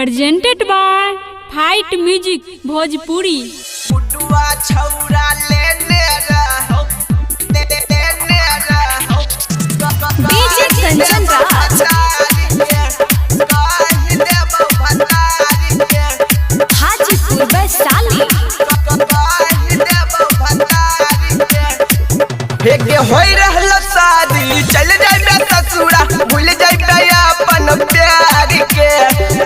presented by Fight Music Bhojpuri। बुटुआ छौरा लेने रहो डीजे कंचन राज हाजीपुर वैशाली हेगे होई रहल शादी चल जाइबे ससुरा भूल जाइबे अपन प्यार के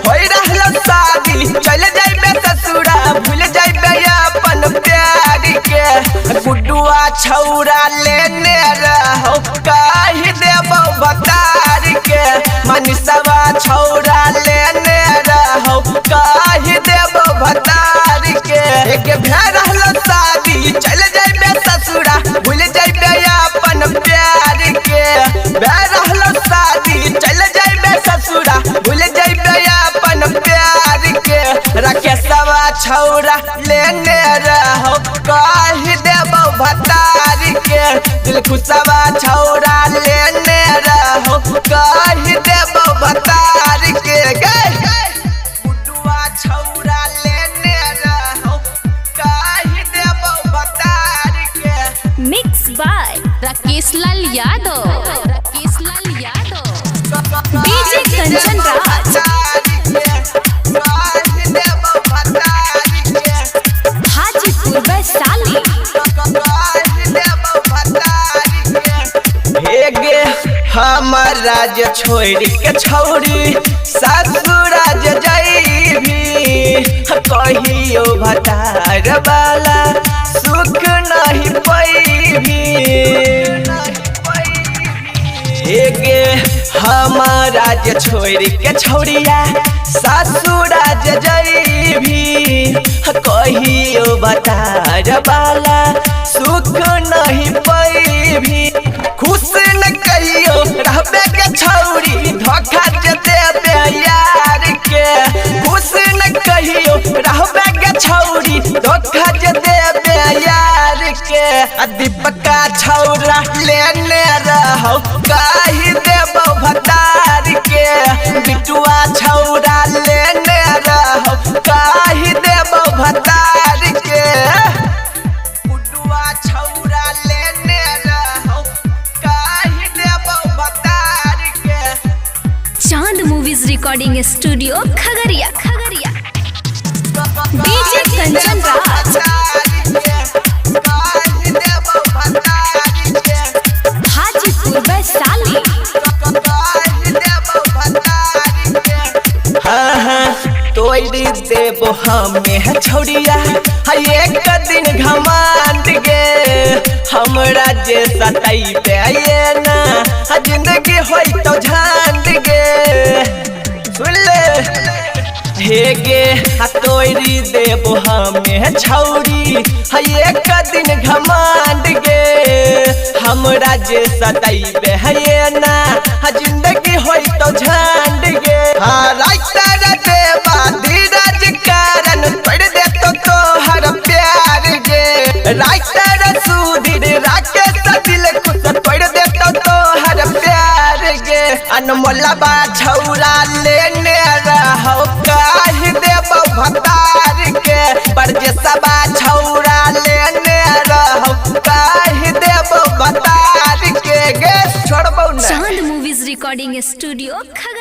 होई रहल शादी चल जाइबे ससुरा भूल जाइबे अपन प्यार के बुटुआ छौरा लेने रहो काहे देबो बतार के मनीषवा छौरा लेने रहो काहे देबो बतार के हेगे भे रहल शादी चल जाइबे ससुरा भूल जाइबे अपन प्यार के रहल शादी चल जाइबे ससुरा भूल जाइबे अपन प्यार के राकेशवा छौरा लेने रहो काहे देबो भतार के दिल खुशवा छौरा लेने रहो काहे देबो भतार के बुटुआ छौरा लेने रहो काहे देबो भतार के mix by Rakesh Lal Yadav DJ Kanchan Raj Hajipur Vaishali हेगे हमर राज छोड़ के छौरी ससुराज जइभी कहियो भतार वाला सुख नहीं पैभी हेगे हमर राज छोड़ के छौरिया ससुराज जइभी कहियो भतार वाला सुख नहीं पैभी खुश न कहियो रहबे के छौरी धोखा जे देबे यार के खुश न कहियो रहबे के छौरी धोखा जे देबे यार के दीपका छौरा लेने रहो काहे देबो भतार के बिटुआ छौरा लेने रहो काहे देबो भतार के बुटुआ छौरा लेने रहो काहे देबो भतार के Chand movies recording studio Khagaria DJ Kanchan Raj Hajipur Vaishali तोड़ी देबो हमें छौरिया एक दिन घमांड गे हमरा जे सताइबे ये ना जिंदगी होई तो झांड गे सुन ले हेगे तोड़ी देबो हमें छौरी एक दिन घमांड गे हमरा जे सताइबे ये ना जिंदगी होई तो झांड गे राइटर देवा धीरज कारण तोड़ दे तो तोहर प्यार गे राइटर सुधीर राकेश दिल खुश तोड़ दे तो तोहर प्यार गे अनमोलवा छौरा लेने रहो काहे देबो भतार के परदेसवा छौरा लेने रहो काहे देबो भतार के गे छोड़बो ना। चांद मूवीज रिकॉर्डिंग स्टूडियो खगड़िया।